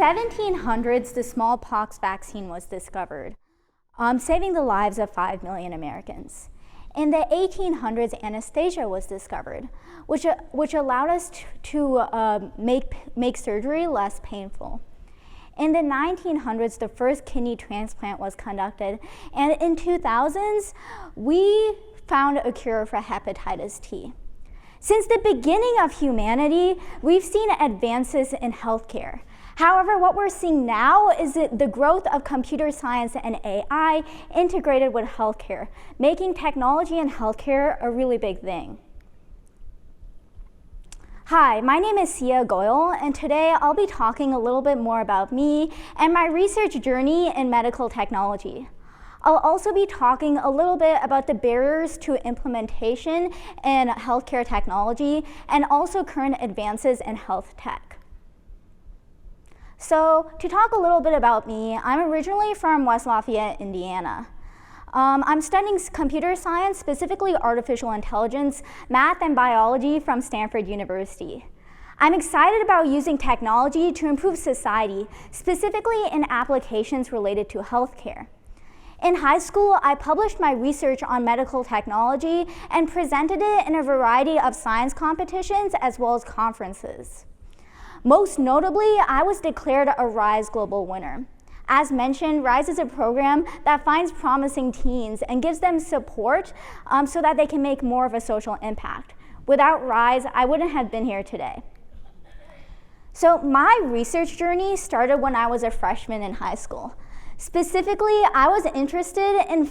1700s, the smallpox vaccine was discovered, saving the lives of 5 million Americans. In the 1800s, anesthesia was discovered, which allowed us to make surgery less painful. In the 1900s, the first kidney transplant was conducted, and in 2000s, we found a cure for hepatitis T. Since the beginning of humanity, we've seen advances in healthcare. However, what we're seeing now is the growth of computer science and AI integrated with healthcare, making technology and healthcare a really big thing. Hi, my name is Siya Goel, and today I'll be talking a little bit more about me and my research journey in medical technology. I'll also be talking a little bit about the barriers to implementation in healthcare technology and also current advances in health tech. So, to talk a little bit about me, I'm originally from West Lafayette, Indiana. I'm studying computer science, specifically artificial intelligence, math, and biology from Stanford University. I'm excited about using technology to improve society, specifically in applications related to healthcare. In high school, I published my research on medical technology and presented it in a variety of science competitions as well as conferences. Most notably, I was declared a RISE Global winner. As mentioned, RISE is a program that finds promising teens and gives them support so that they can make more of a social impact. Without RISE, I wouldn't have been here today. So my research journey started when I was a freshman in high school. Specifically, I was interested in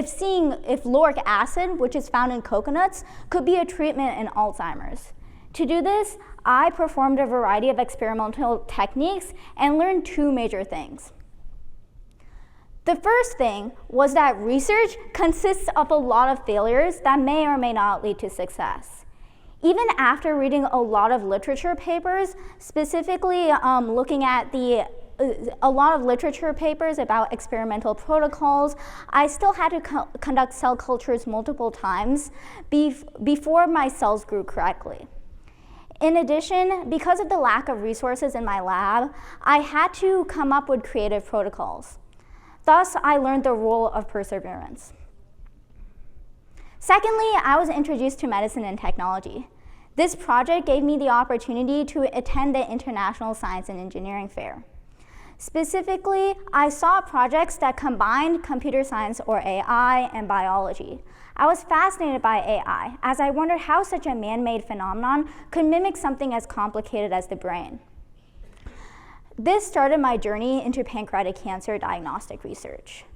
seeing if lauric acid, which is found in coconuts, could be a treatment in Alzheimer's. To do this, I performed a variety of experimental techniques and learned two major things. The first thing was that research consists of a lot of failures that may or may not lead to success. Even after reading a lot of literature papers, specifically looking at a lot of literature papers about experimental protocols, I still had to conduct cell cultures multiple times before my cells grew correctly. In addition, because of the lack of resources in my lab, I had to come up with creative protocols. Thus, I learned the role of perseverance. Secondly, I was introduced to medicine and technology. This project gave me the opportunity to attend the International Science and Engineering Fair. Specifically, I saw projects that combined computer science or AI and biology. I was fascinated by AI, as I wondered how such a man-made phenomenon could mimic something as complicated as the brain. This started my journey into pancreatic cancer diagnostic research.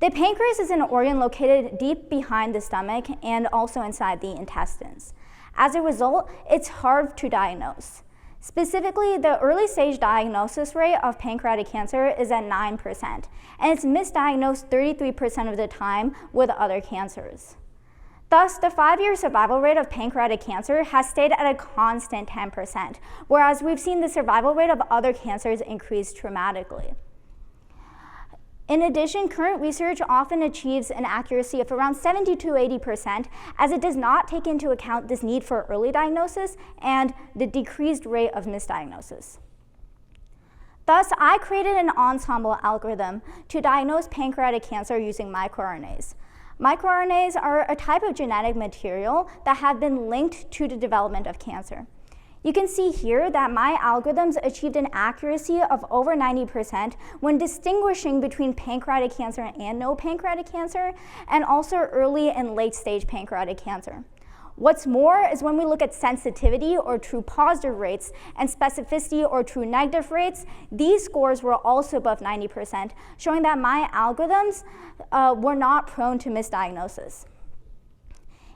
The pancreas is an organ located deep behind the stomach and also inside the intestines. As a result, it's hard to diagnose. Specifically, the early stage diagnosis rate of pancreatic cancer is at 9%, and it's misdiagnosed 33% of the time with other cancers. Thus, the 5-year survival rate of pancreatic cancer has stayed at a constant 10%, whereas we've seen the survival rate of other cancers increase dramatically. In addition, current research often achieves an accuracy of around 70 to 80%, as it does not take into account this need for early diagnosis and the decreased rate of misdiagnosis. Thus, I created an ensemble algorithm to diagnose pancreatic cancer using microRNAs. MicroRNAs are a type of genetic material that have been linked to the development of cancer. You can see here that my algorithms achieved an accuracy of over 90% when distinguishing between pancreatic cancer and no pancreatic cancer, and also early and late stage pancreatic cancer. What's more is when we look at sensitivity or true positive rates and specificity or true negative rates, these scores were also above 90%, showing that my algorithms were not prone to misdiagnosis.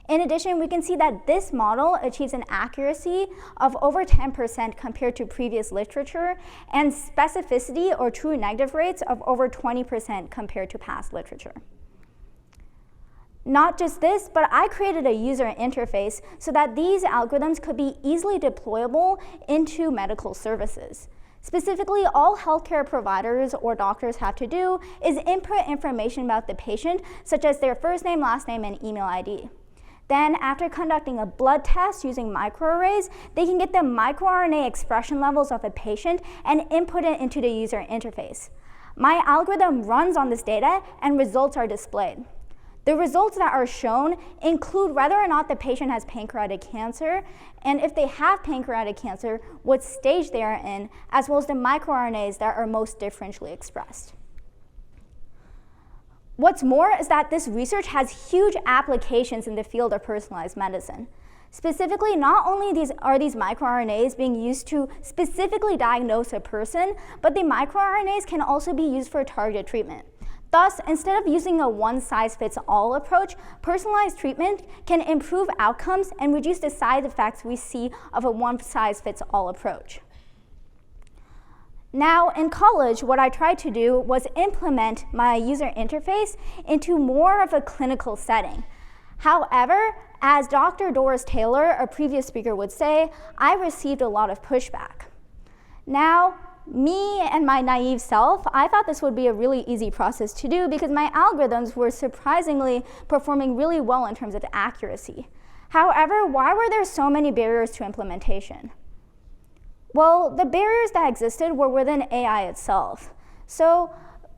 In addition, we can see that this model achieves an accuracy of over 10% compared to previous literature, and specificity or true negative rates of over 20% compared to past literature. Not just this, but I created a user interface so that these algorithms could be easily deployable into medical services. Specifically, all healthcare providers or doctors have to do is input information about the patient, such as their first name, last name, and email ID. Then, after conducting a blood test using microarrays, they can get the microRNA expression levels of a patient and input it into the user interface. My algorithm runs on this data and results are displayed. The results that are shown include whether or not the patient has pancreatic cancer, and if they have pancreatic cancer, what stage they are in, as well as the microRNAs that are most differentially expressed. What's more is that this research has huge applications in the field of personalized medicine. Specifically, not only are these microRNAs being used to specifically diagnose a person, but the microRNAs can also be used for targeted treatment. Thus, instead of using a one-size-fits-all approach, personalized treatment can improve outcomes and reduce the side effects we see of a one-size-fits-all approach. Now, in college, what I tried to do was implement my user interface into more of a clinical setting. However, as Dr. Doris Taylor, a previous speaker, would say, I received a lot of pushback. Now, me and my naive self, I thought this would be a really easy process to do because my algorithms were surprisingly performing really well in terms of accuracy. However, why were there so many barriers to implementation? Well, the barriers that existed were within AI itself. So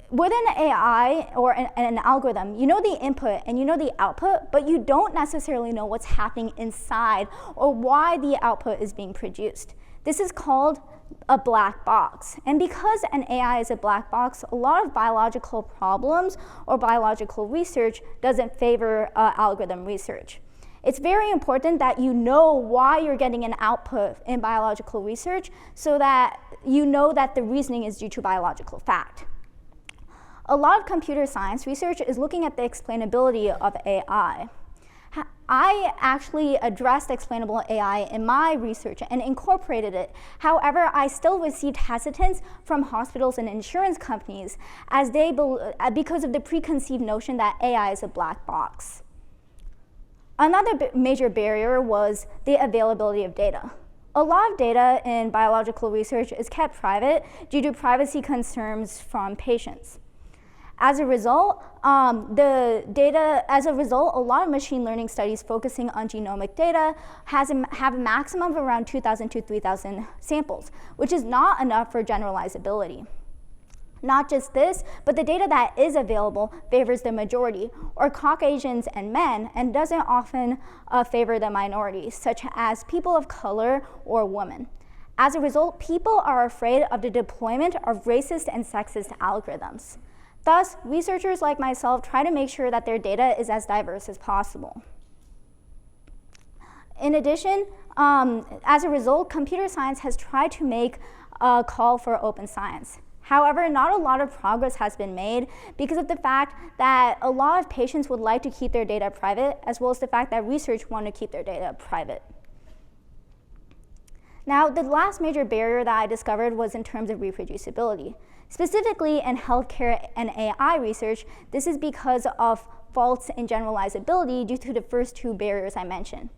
within AI or an algorithm, you know the input and you know the output, but you don't necessarily know what's happening inside or why the output is being produced. This is called a black box. And because an AI is a black box, a lot of biological problems or biological research doesn't favor algorithm research. It's very important that you know why you're getting an output in biological research so that you know that the reasoning is due to biological fact. A lot of computer science research is looking at the explainability of AI. I actually addressed explainable AI in my research and incorporated it. However, I still received hesitance from hospitals and insurance companies because of the preconceived notion that AI is a black box. Another major barrier was the availability of data. A lot of data in biological research is kept private due to privacy concerns from patients. As a result, a lot of machine learning studies focusing on genomic data have a maximum of around 2,000 to 3,000 samples, which is not enough for generalizability. Not just this, but the data that is available favors the majority, or Caucasians and men, and doesn't often favor the minorities, such as people of color or women. As a result, people are afraid of the deployment of racist and sexist algorithms. Thus, researchers like myself try to make sure that their data is as diverse as possible. In addition, as a result, computer science has tried to make a call for open science. However, not a lot of progress has been made because of the fact that a lot of patients would like to keep their data private, as well as the fact that research want to keep their data private. Now, the last major barrier that I discovered was in terms of reproducibility. Specifically in healthcare and AI research, this is because of faults in generalizability due to the first two barriers I mentioned.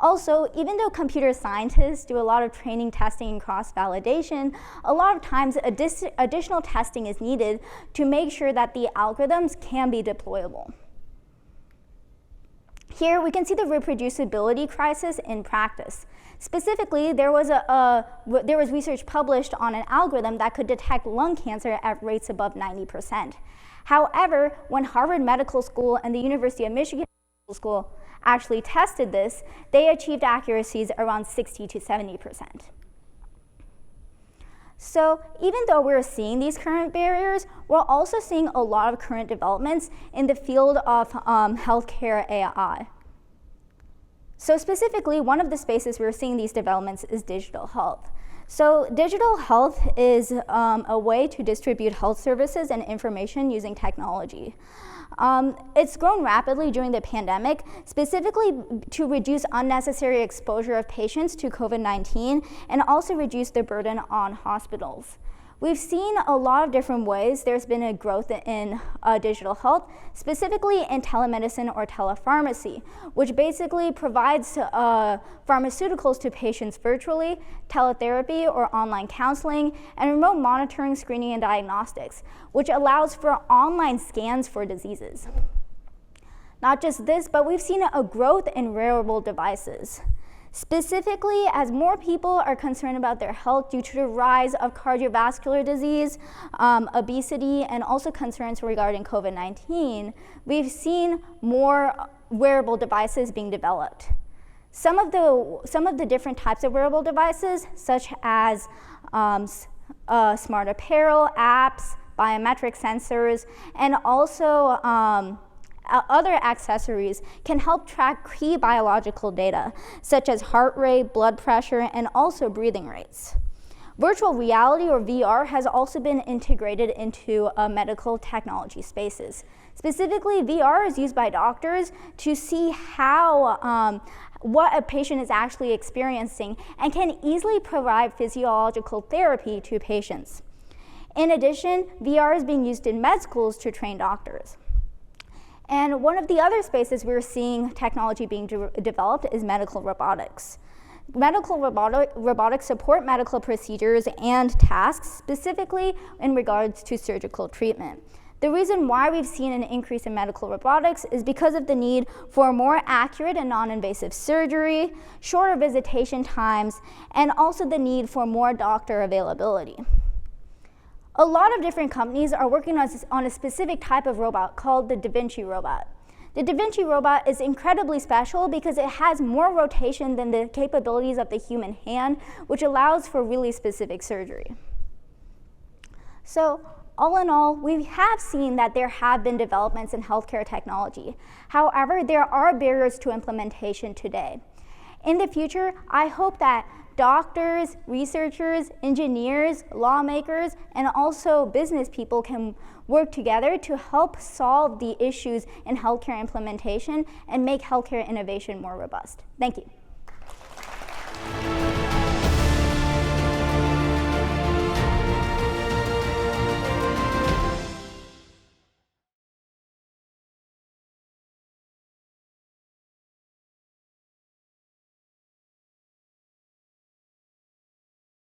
Also, even though computer scientists do a lot of training, testing, and cross-validation, a lot of times additional testing is needed to make sure that the algorithms can be deployable. Here we can see the reproducibility crisis in practice. Specifically, there was research published on an algorithm that could detect lung cancer at rates above 90%. However, when Harvard Medical School and the University of Michigan Medical School actually tested this, they achieved accuracies around 60 to 70%. So even though we're seeing these current barriers, we're also seeing a lot of current developments in the field of healthcare AI. So specifically, one of the spaces we're seeing these developments is digital health. So digital health is a way to distribute health services and information using technology. It's grown rapidly during the pandemic, specifically to reduce unnecessary exposure of patients to COVID-19 and also reduce the burden on hospitals. We've seen a lot of different ways there's been a growth in digital health, specifically in telemedicine or telepharmacy, which basically provides pharmaceuticals to patients virtually, teletherapy or online counseling, and remote monitoring, screening, and diagnostics, which allows for online scans for diseases. Not just this, but we've seen a growth in wearable devices. Specifically, as more people are concerned about their health due to the rise of cardiovascular disease, obesity, and also concerns regarding COVID-19, we've seen more wearable devices being developed. Some of the different types of wearable devices, such as smart apparel, apps, biometric sensors, and also other accessories can help track key biological data, such as heart rate, blood pressure, and also breathing rates. Virtual reality, or VR, has also been integrated into medical technology spaces. Specifically, VR is used by doctors to see how what a patient is actually experiencing and can easily provide physiological therapy to patients. In addition, VR is being used in med schools to train doctors. And one of the other spaces we're seeing technology being developed is medical robotics. Medical robotics support medical procedures and tasks, specifically in regards to surgical treatment. The reason why we've seen an increase in medical robotics is because of the need for more accurate and non-invasive surgery, shorter visitation times, and also the need for more doctor availability. A lot of different companies are working on a specific type of robot called the Da Vinci robot. The Da Vinci robot is incredibly special because it has more rotation than the capabilities of the human hand, which allows for really specific surgery. So, all in all, we have seen that there have been developments in healthcare technology. However, there are barriers to implementation today. In the future, I hope that doctors, researchers, engineers, lawmakers, and also business people can work together to help solve the issues in healthcare implementation and make healthcare innovation more robust. Thank you.